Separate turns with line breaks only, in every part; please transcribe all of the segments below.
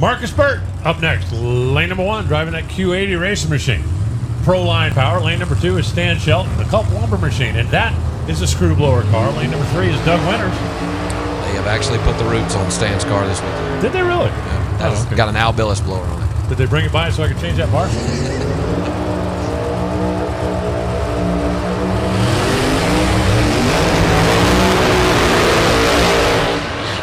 Marcus Birt up next, lane number 1, driving that Q80 racing machine. Pro Line Power. Lane number 2 is Stan Shelton, the Culp Lumber machine, and that is a screw blower car. Lane number 3 is Doug Winters.
They have actually put the roots on Stan's car this weekend.
Did they really?
Yeah, that's got an Albillis blower on it.
Did they bring it by so I could change that part?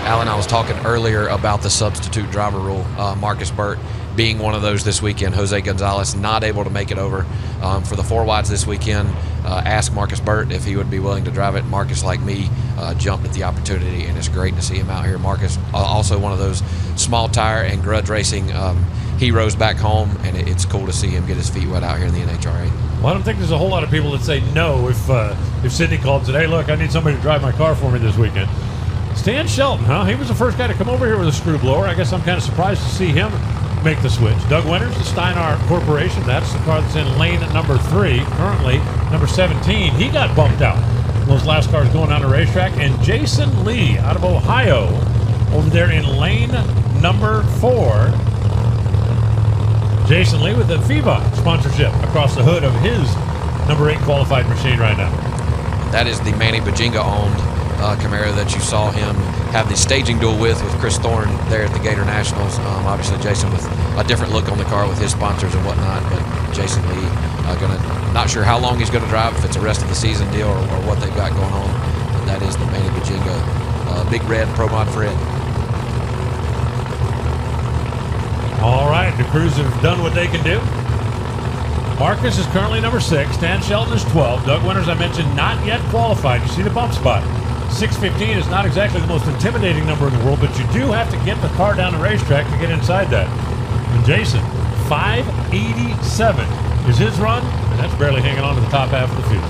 Alan, I was talking earlier about the substitute driver rule. Marcus Birt being one of those this weekend. Jose Gonzalez not able to make it over for the 4 wides this weekend. Asked Marcus Birt if he would be willing to drive it. Marcus, like me, jumped at the opportunity, and it's great to see him out here. Marcus, also one of those small tire and grudge racing heroes back home, and it's cool to see him get his feet wet out here in the NHRA.
Well, I don't think there's a whole lot of people that say no if Sidney called and said, hey, look, I need somebody to drive my car for me this weekend. Stan Shelton, huh? He was the first guy to come over here with a screw blower. I guess I'm kind of surprised to see him make the switch. Doug Winters, the Steinar Corporation, that's the car that's in lane number 3, currently number 17. He got bumped out. Those last cars going down the racetrack. And Jason Lee out of Ohio over there in lane number 4. Jason Lee with the FIBA sponsorship across the hood of his number 8 qualified machine right now.
That is the Manny Bajinga-owned Camaro that you saw him have the staging duel with Chris Thorne there at the Gator Nationals. Obviously, Jason with a different look on the car with his sponsors and whatnot, but Jason Lee not sure how long he's going to drive, if it's a rest of the season deal or what they've got going on. But that is the Manny Bajinga Big Red Pro Mod Fred.
All right, the crews have done what they can do. Marcus is currently number 6. Stan Shelton is 12. Doug Winters, I mentioned, not yet qualified. You see the bump spot. 615 is not exactly the most intimidating number in the world, but you do have to get the car down the racetrack to get inside that. And Jason, 587 is his run, and that's barely hanging on to the top half of the field.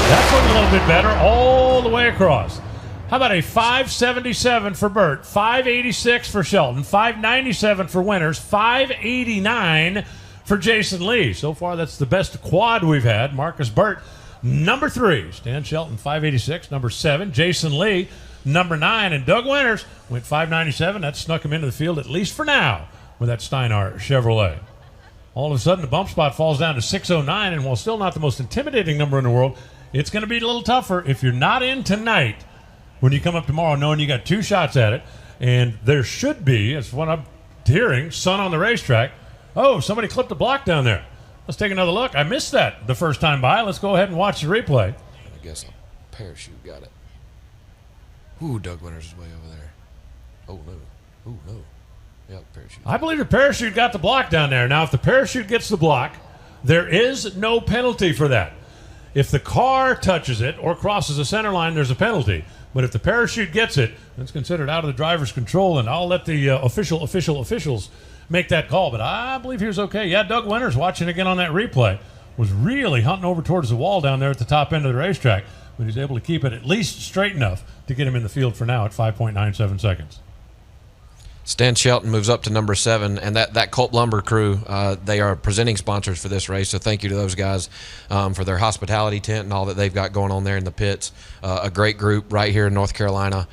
That's looking a little bit better all the way across. How about a 577 for Birt, 586 for Shelton, 597 for Winters, 589 for Jason Lee. So far, that's the best quad we've had. Marcus Birt, number 3. Stan Shelton, 586. Number 7, Jason Lee, number 9. And Doug Winters went 597. That snuck him into the field, at least for now, with that Steinar Chevrolet. All of a sudden, the bump spot falls down to 609. And while still not the most intimidating number in the world, it's going to be a little tougher if you're not in tonight when you come up tomorrow knowing you got 2 shots at it. And there should be, as what I'm hearing, sun on the racetrack. Oh, somebody clipped a block down there. Let's take another look. I missed that the first time by. Let's go ahead and watch the replay.
I guess a parachute got it. Ooh, Doug Winters is way over there. Oh, no. Ooh, no. Yeah, parachute.
I believe the parachute got the block down there. Now, if the parachute gets the block, there is no penalty for that. If the car touches it or crosses the center line, there's a penalty. But if the parachute gets it, it's considered out of the driver's control, and I'll let the officials make that call. But I believe he was okay. Yeah, Doug Winters, watching again on that replay, was really hunting over towards the wall down there at the top end of the racetrack, but he's able to keep it at least straight enough to get him in the field for now at 5.97 seconds.
Stan Shelton moves up to number 7, and that Culp Lumber crew, they are presenting sponsors for this race, so thank you to those guys for their hospitality tent and all that they've got going on there in the pits. A great group right here in North Carolina.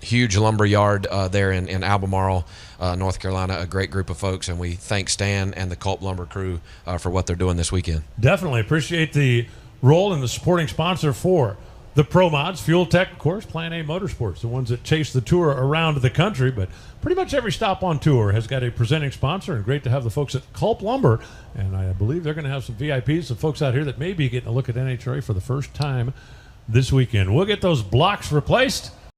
Huge lumber yard there in Albemarle, North Carolina, a great group of folks, and we thank Stan and the Culp Lumber crew for what they're doing this weekend.
Definitely appreciate the role in the supporting sponsor for the Pro Mods, Fuel Tech, of course, Plan A Motorsports, the ones that chase the tour around the country. But pretty much every stop on tour has got a presenting sponsor, and great to have the folks at Culp Lumber. And I believe they're going to have some VIPs, some folks out here that may be getting a look at NHRA for the first time this weekend. We'll get those blocks replaced.